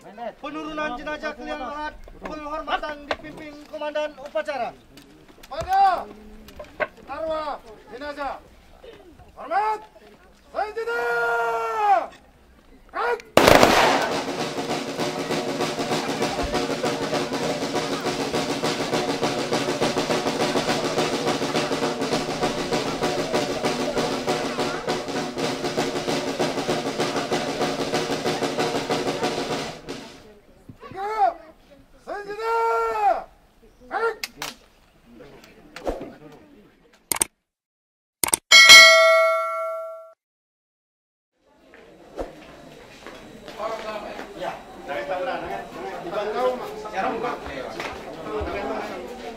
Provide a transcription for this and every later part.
Penurunan jenazah ke liang lahat, penghormatan dipimpin komandan upacara. Pada arwah jenazah, hormat, senjata!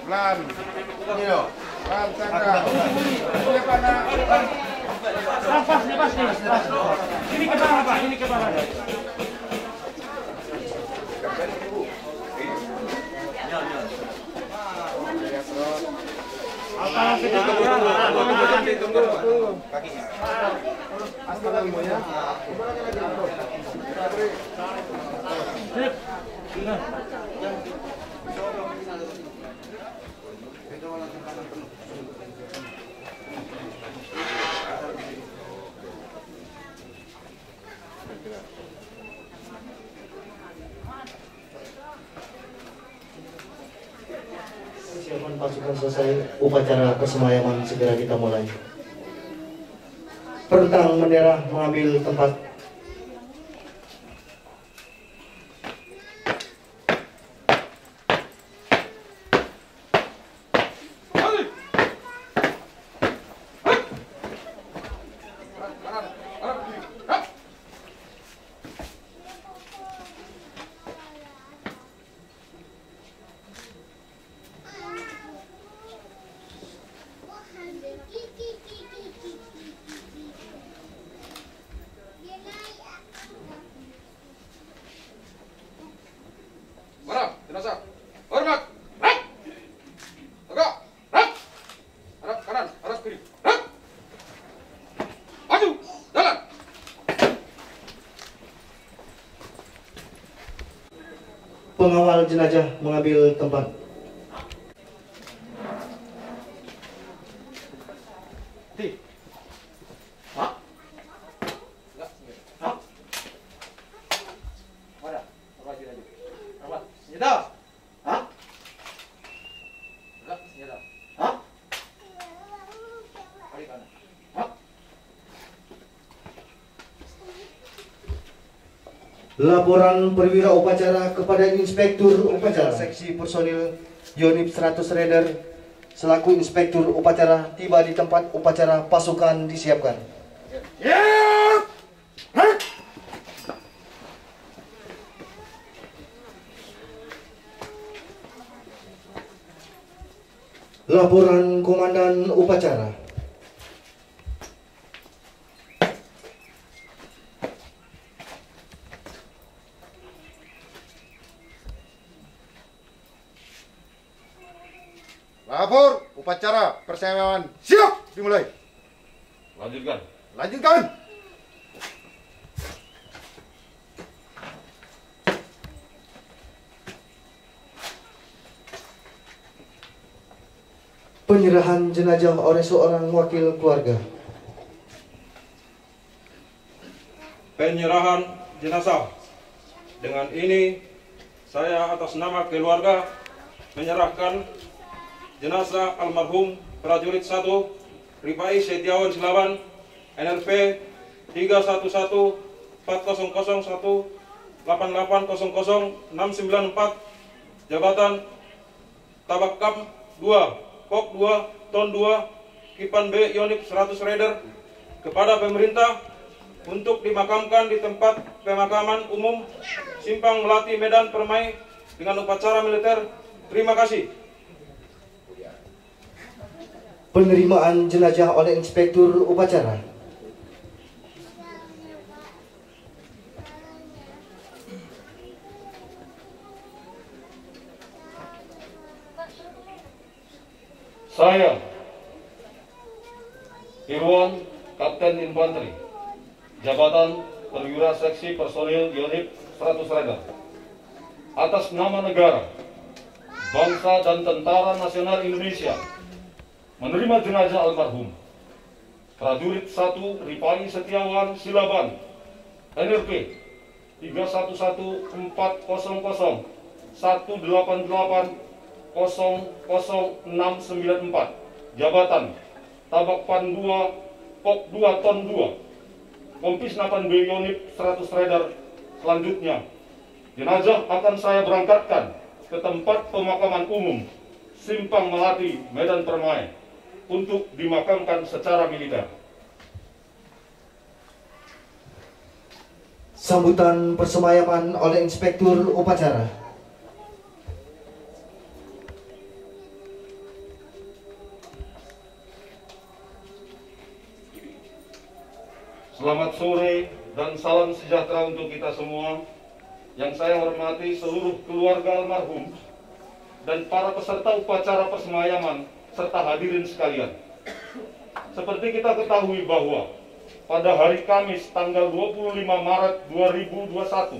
Lan, Lan, Sandra. Lepas. Ini ke bawah, Pak. Ini ke bawah. Tunggu. Kakinya. Astagfirullah ya. Persiapan pasukan selesai, upacara kesemayaman segera kita mulai. Perentang bendera mengambil tempat. Jenazah, hormat, rak, tegak, rak, arah kanan, arah kiri, rak, maju, jalan. Pengawal jenazah mengambil tempat. Laporan perwira upacara kepada Inspektur Upacara Seksi Personil Yonif 100 Raider selaku Inspektur Upacara tiba di tempat upacara, pasukan disiapkan. Laporan Komandan Upacara. Lapor upacara persawahan siap dimulai. Lanjutkan. Penyerahan jenazah oleh seorang wakil keluarga. Penyerahan jenazah. Dengan ini saya atas nama keluarga menyerahkan jenazah almarhum prajurit 1 Rifai Setiawan Silaban NRP 311400188006994 Jabatan Tabakam 2 Pok 2 Ton 2 Kipan B Yonif 100 Raider kepada pemerintah untuk dimakamkan di tempat pemakaman umum Simpang Melati Medan Permai dengan upacara militer. Terima kasih. Penerimaan jenazah oleh Inspektur Upacara. Saya, Irwan Kapten Infanteri, Jabatan Perwira Seksi Personil Yonif 100 Raider, atas nama negara, bangsa dan Tentara Nasional Indonesia menerima jenazah almarhum Prajurit 1 Ripai Setiawan Silaban NRP 3114188000694 Jabatan Tabakpan 2 Pok 2 Ton 2 Kompis 8B Yonip 100 Rider. Selanjutnya jenazah akan saya berangkatkan ke tempat pemakaman umum Simpang Melati, Medan Permai untuk dimakamkan secara militer. Sambutan persemayaman oleh Inspektur Upacara. Selamat sore dan salam sejahtera untuk kita semua. Yang saya hormati seluruh keluarga almarhum dan para peserta upacara persemayaman serta hadirin sekalian. Seperti kita ketahui bahwa pada hari Kamis tanggal 25 Maret 2021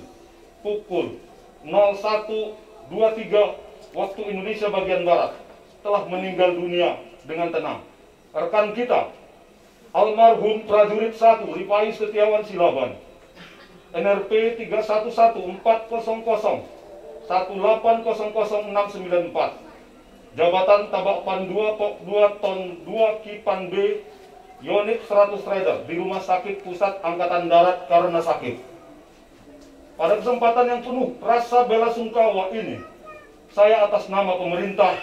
pukul 01.23 waktu Indonesia bagian Barat telah meninggal dunia dengan tenang rekan kita almarhum Prajurit 1 Ripai Setiawan Silaban NRP 3114001800694 Jabatan Tabakpan 2 Pok 2 Ton 2 Kipan B Yonip 100 Rider di Rumah Sakit Pusat Angkatan Darat karena sakit. Pada kesempatan yang penuh rasa bela sungkawa ini, saya atas nama pemerintah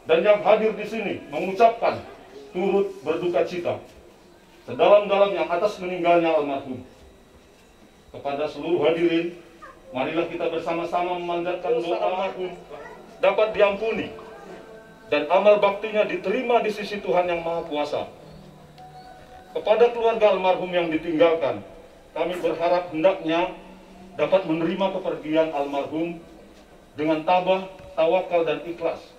dan yang hadir di sini mengucapkan turut berduka cita sedalam-dalamnya atas meninggalnya almarhum. Kepada seluruh hadirin, marilah kita bersama-sama memanjatkan doa almarhum dapat diampuni dan amal baktinya diterima di sisi Tuhan Yang Maha Kuasa. Kepada keluarga almarhum yang ditinggalkan, kami berharap hendaknya dapat menerima kepergian almarhum dengan tabah, tawakal, dan ikhlas.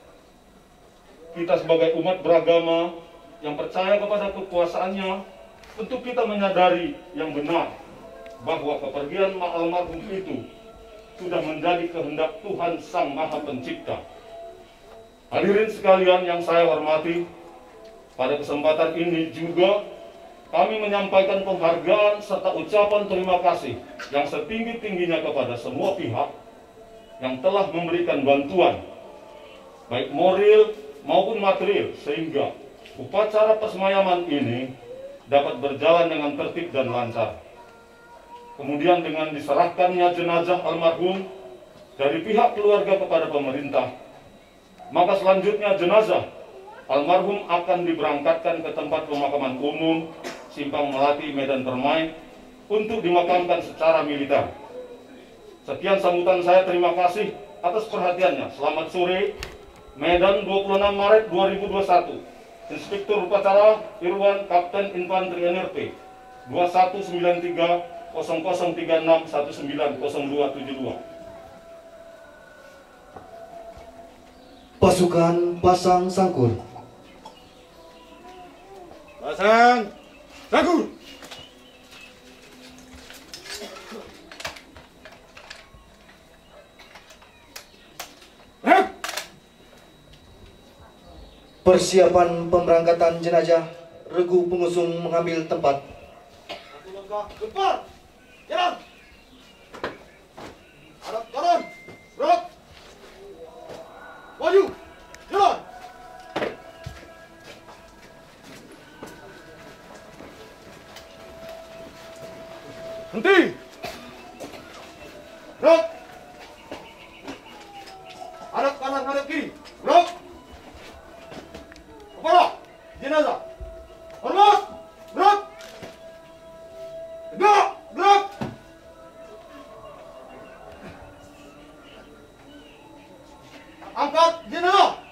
Kita sebagai umat beragama yang percaya kepada kekuasaannya, tentu kita menyadari yang benar bahwa kepergian almarhum itu sudah menjadi kehendak Tuhan Sang Maha Pencipta. Hadirin sekalian yang saya hormati, pada kesempatan ini juga kami menyampaikan penghargaan serta ucapan terima kasih yang setinggi-tingginya kepada semua pihak yang telah memberikan bantuan, baik moral maupun material, sehingga upacara persemayaman ini dapat berjalan dengan tertib dan lancar. Kemudian dengan diserahkannya jenazah almarhum dari pihak keluarga kepada pemerintah, maka selanjutnya jenazah almarhum akan diberangkatkan ke tempat pemakaman umum Simpang Melati, Medan Permai untuk dimakamkan secara militer. Sekian sambutan saya, terima kasih atas perhatiannya. Selamat sore, Medan 26 Maret 2021. Inspektur Upacara Irwan Kapten Infanteri NRP 2193 0036 190272. Pasukan Pasang Sangkur. Pasang Sangkur. Persiapan pemberangkatan jenazah, regu pengusung mengambil tempat. Satu langkah depan, jalan. Arah kanan, gerak. Maju, jalan. Henti. Gerak. Hadap kanan, hadap kiri. Gerak. Kepala, jenazah. Hormat, gerak. Tegak, gerak. Angkat jenazah.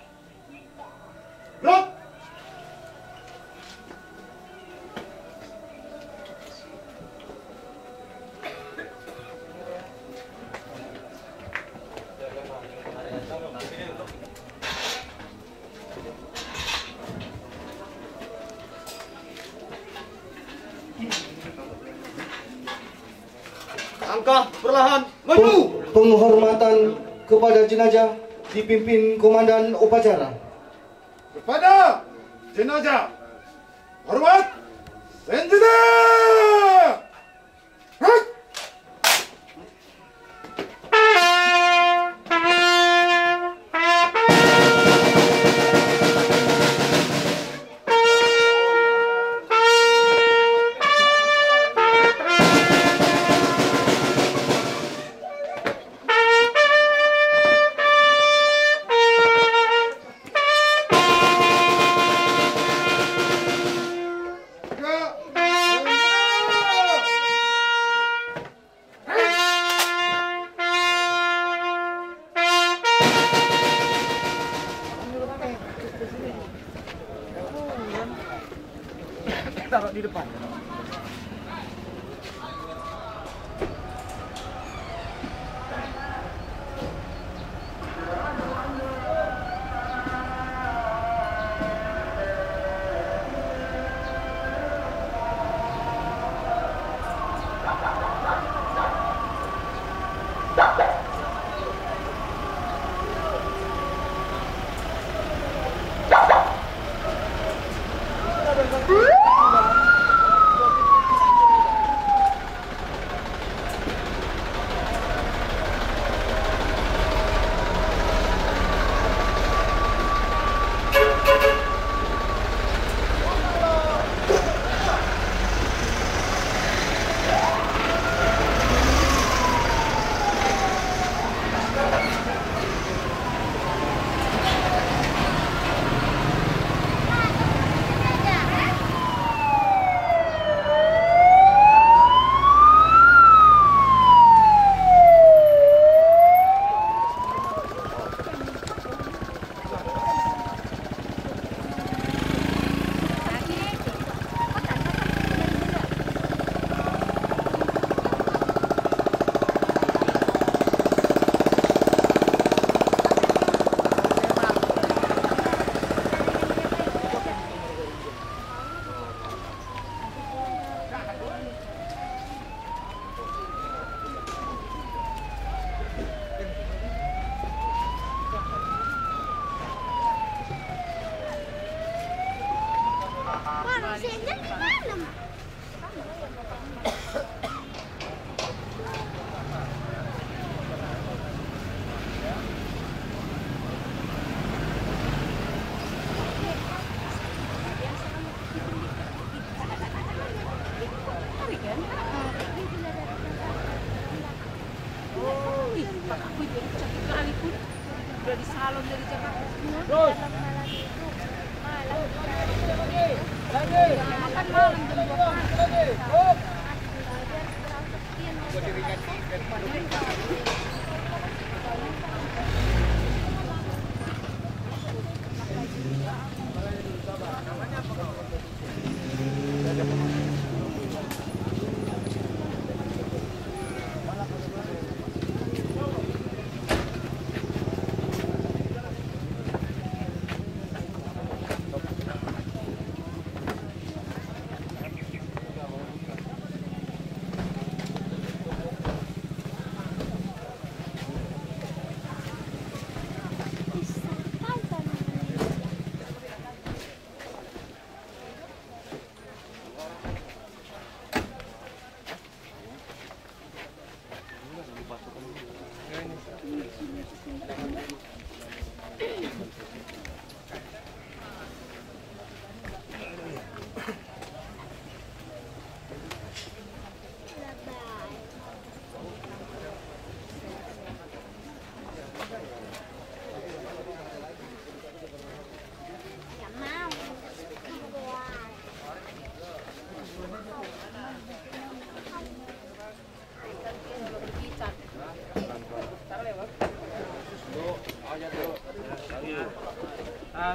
Gerak. Langkah perlahan maju. Penghormatan kepada jenazah dipimpin Komandan Upacara. Kepada jenazah, hormat, senjata. Hak. Taruh di depan. Manusianya gimana? Pak aku jadi cantik kali pun udah di salon dari Jakarta. Terus. Makan malam jam 12.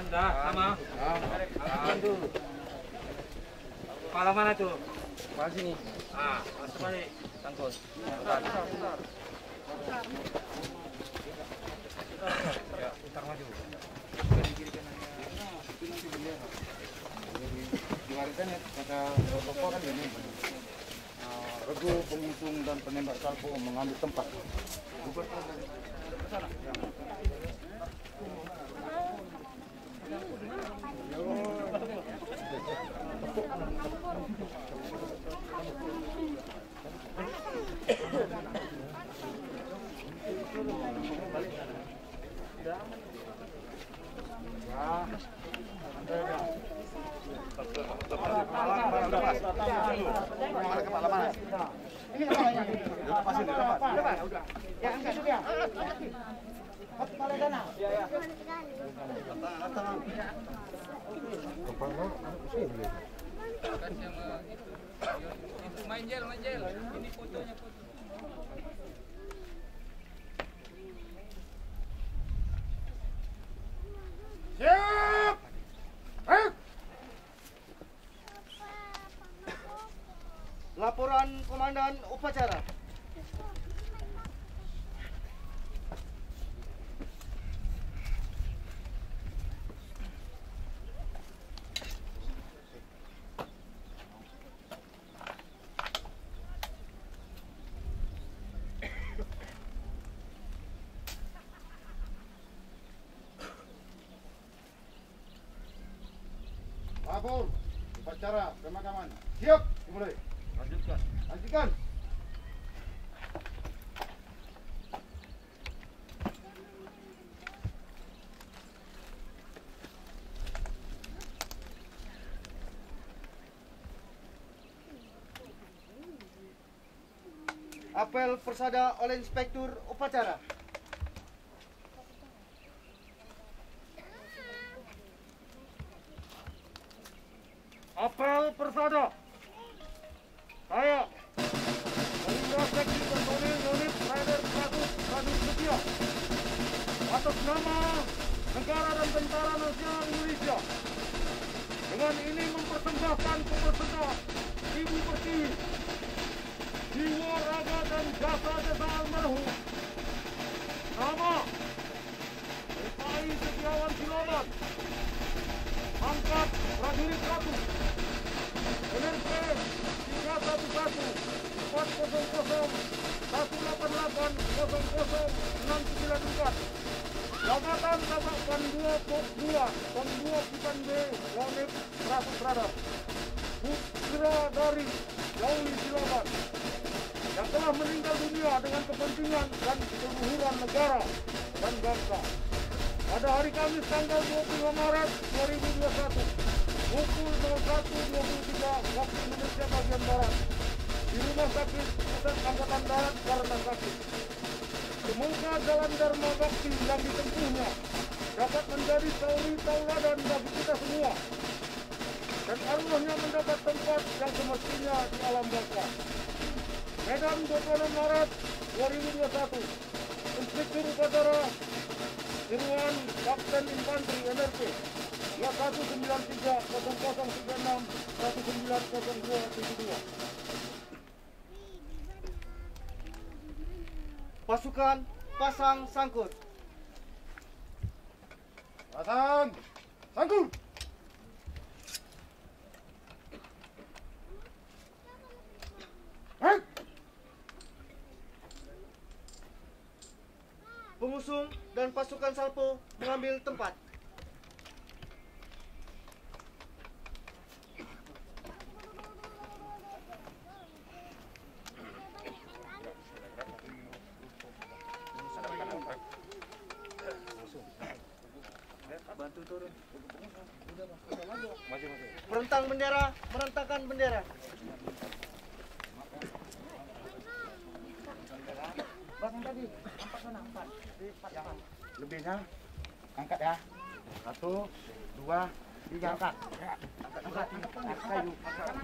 Dah, sama. Aduh. Kepala mana tuh? Kepala sini. Ah, masuk balik. Tangkut. Ya, putar maju. Diwariskan ya, kata pokok kan ini. Regu, pengusung dan menembak salvo mengambil tempat. Main gel. Ini fotonya. Siap! Laporan Komandan Upacara. Lapor, upacara pemakaman. Siap, dimulai. Lanjutkan. Apel persada oleh Inspektur Upacara. Apel persada. Saya Perwira Seksi Personil Unit Rider 100 Radit Setia atas nama Negara dan Tentara Nasional Indonesia dengan ini mempersembahkan kepada Ibu Pertiwi jiwa, raga, dan jasa-jasa almarhum nama SAI Setiawan Siloban, pangkat prajurit 1, NRP 311 400 188 00 694, jabatan Tabak Pan 2 Pok 2 Ton 2 Kipan B Yonif 100 Radar, putra dari Yauli Siloban yang telah meninggal dunia dengan kepentingan dan keluhuran negara dan bangsa pada hari Kamis tanggal 25 Maret 2021 pukul 01.23 waktu Indonesia bagian Barat di Rumah Sakit Pusat Angkatan Darat karena sakit. Semoga jalan Dharma Bakti yang ditempuhnya dapat menjadi tauladan bagi kita semua dan arwahnya mendapat tempat yang semestinya di alam baka. Medan 26 Maret 2021, Inspektur Upacara Irwan Kapten Infanteri NRP 193 0036 190272. Pasukan pasang sangkut. Pasang sangkut. Pengusung dan pasukan salpo mengambil tempat. Merentang bendera, merentangkan bendera. Lebihnya angkat ya. 1, 2, 3 angkat. Angkat kayu.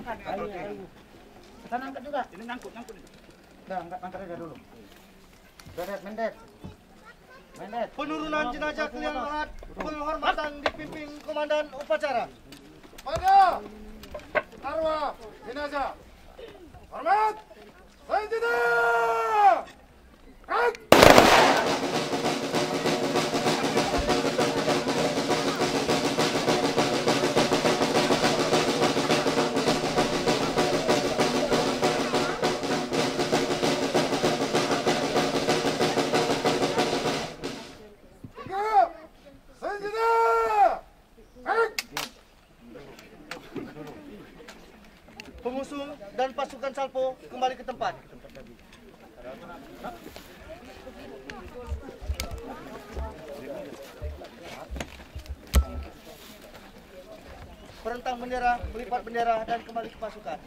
Kayu. Sana angkat juga. Ini nyangkut ini. Udah angkat aja dulu. Mendet. Penurunan jenazah ke liang lahat, penghormatan dipimpin Komandan Upacara. Pada arwah jenazah, hormat, senjata. kembali ke tempat. Perentang bendera, melipat bendera, dan kembali ke pasukan.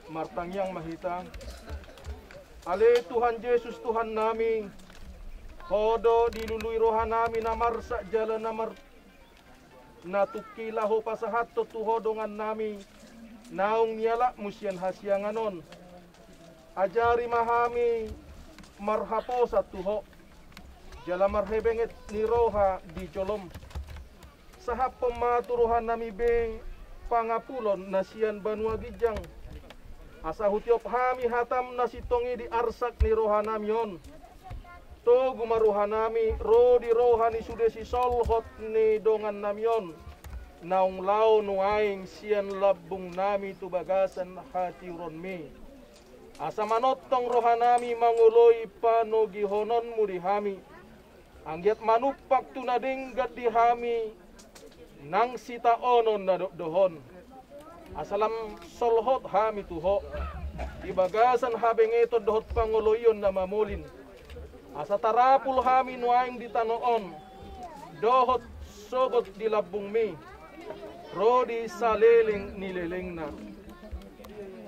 Martang yang mahita, ale Tuhan Yesus Tuhan nami, hodo dilului roha nami namarsa jalan namar natukilaho pasahato tuhodongan nami, naung niala musyan hasyanganon, ajari mahami marhapo sa tuho, jala marhebenget ni roha di jolom, sahap pematuruhan nami be pangapulon nasian banua gijang, asa hutiop hami hatam nasitongi di arsak ni rohanamion. To gumaruhanami rodi rohani sudesi solhot ni dongan namion. Naung lau nuaing sian labung nami tu bagasan hati uronmi. Asa manotong rohanami manguloi panogi honon murihami. Anggiat manupak tu nadinggat dihami nang sita onon nadok-dohon. Asalam solhot hami tuho di bagasan habeng ito dohot panguloyon na mamulin. Asa tarapul hami nuaing di tanoon dohot sogot di labung mi rodi saleling nileleng na.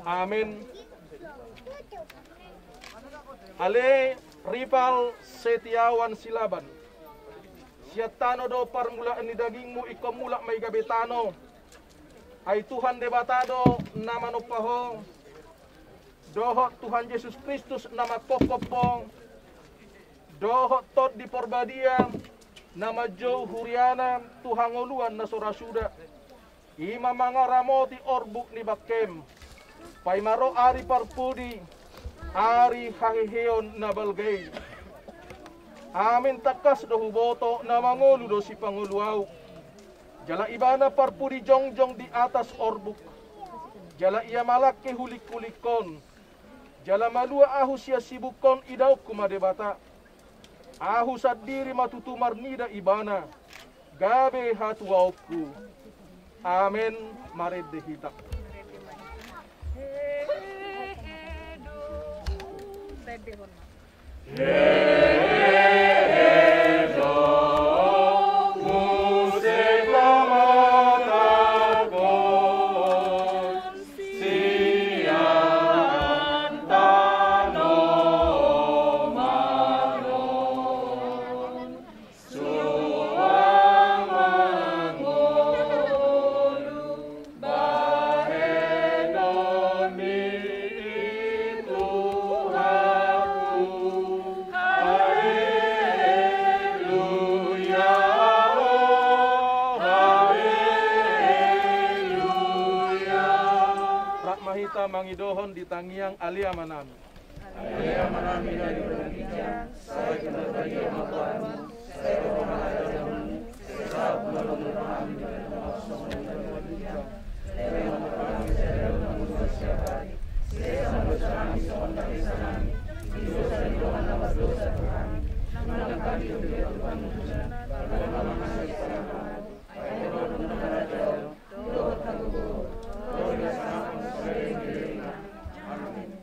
Amen. Ale rival setiawan silaban siatano do parmulaan ni dagingmu ikomula may gabetano. Ay Tuhan debatado nama nopahong dohot Tuhan Yesus Kristus nama kokopong dohot tot di porbadia nama Joe Huriana Tuhan uluan na sorasuda ima mga ramoti orbuk ni bakem paimaro ari parpudi ari hahiheon na balgay amin takas do huboto na mangulu do si Panguluaw. Jala ibana parpudi jongjong di atas orbuk. Jala ia malaki hulik-hulikon. Jala malua ahu sia sibukon idau kumadebata. Ahu sadiri matutumar nida ibana. Gabe hatuauku. Amen. Mared dehita. Mangidohon di tangiang alia manami. Alia manami dari berbicara, saya kenal bagi orang tuamu, saya berpengaruh dengan saya menolong kami dari maksud dari berbicara, saya menolong saya dalam manusia hari, saya sampai kami sementara di sana, dosa di Tuhan nama dosa kami, nama kami untuk Tuhan Tuhan, nama kami sekarang, ayat Tuhan mendengar jauh, doa tangguh.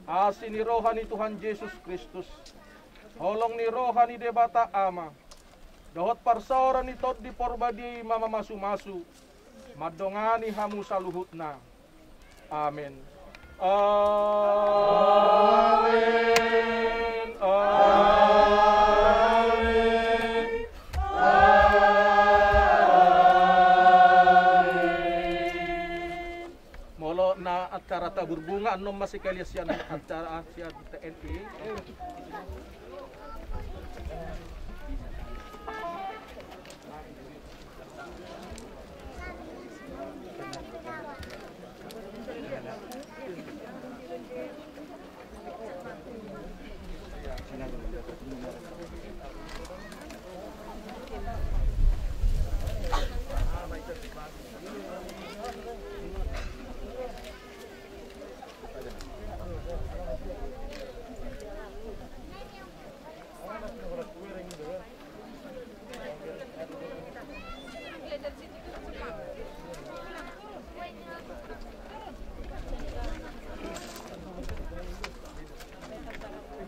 Asin ni rohani Tuhan Yesus Kristus, holong ni rohani debata ama, dohot parsora ni tot di porbadi mama masu-masu, madongani hamu saluhutna. Amin. Amin. Amin. acara tabur bunga nom masih kalian acara Asia TNI.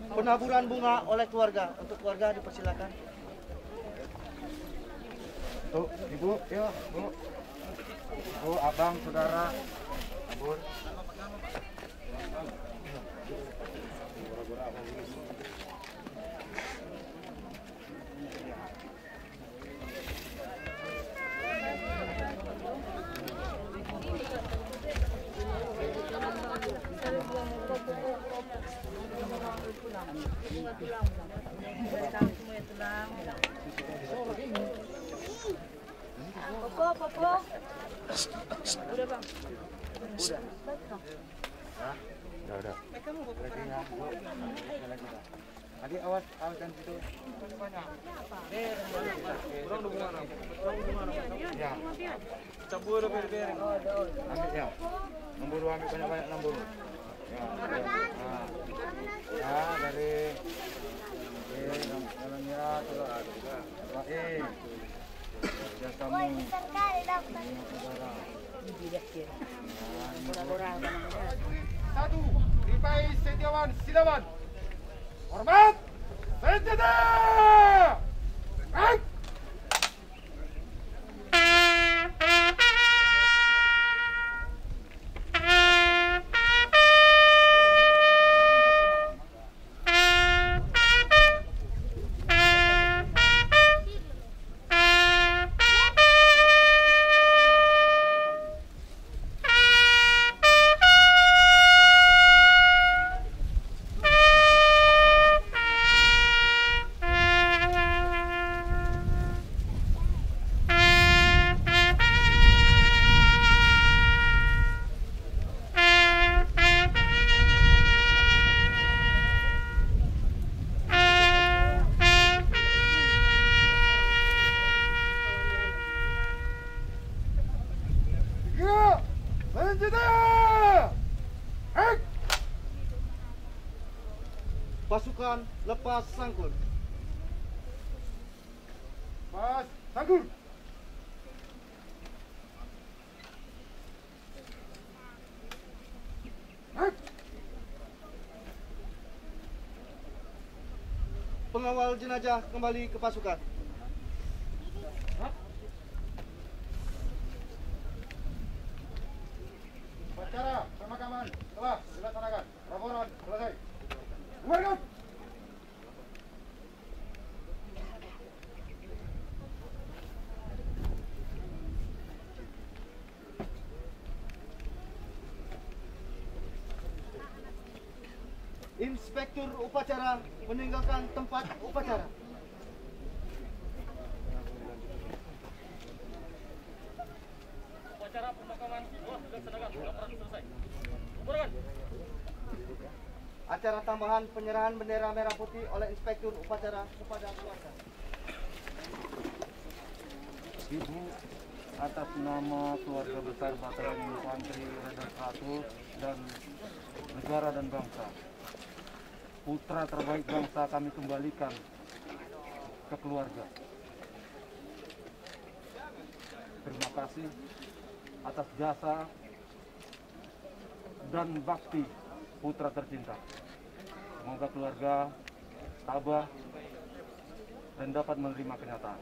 Penaburan bunga oleh keluarga. Untuk keluarga dipersilakan. Tuh, Ibu, yuk, Bu. Bu, Abang, Saudara. Tabur. Popo. Udah bang. Udah. Tadi awas dan situ. Kurang dua mana? Ya. Cabur ber. Ambil ya. Nombor ambil banyak nombor. Ya. Ya, dari jalannya terus. Ya kamu. Satu, Ripai Setiawan Silawan. Hormat, senjata! Baik! Pasukan lepas sangkul. Pas, sangkur! Pengawal jenazah kembali ke pasukan. Upacara pemakaman telah dilaksanakan. Laporan selesai. Bubarkan! Inspektur upacara meninggalkan tempat upacara. Upacara pemakaman telah dilaksanakan. Laporan selesai. Bubarkan. Acara tambahan penyerahan bendera merah putih oleh Inspektur upacara kepada keluarga. Ibu, atas nama keluarga besar Batalion Infanteri Raider 100 dan negara dan bangsa, putra terbaik bangsa kami kembalikan ke keluarga. Terima kasih atas jasa dan bakti putra tercinta. Semoga keluarga tabah dan dapat menerima kenyataan.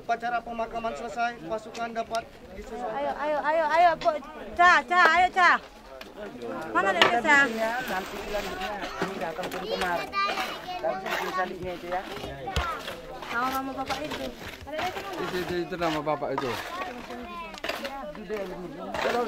upacara pemakaman selesai, pasukan dapat disesuaikan. Ayo, Pok. Ayo, Ca. Mana dia, Ca? Nanti selanjutnya ini datang ke kemarin. Dan salibnya itu ya. Nama bapak itu. Itu nama bapak itu. Saya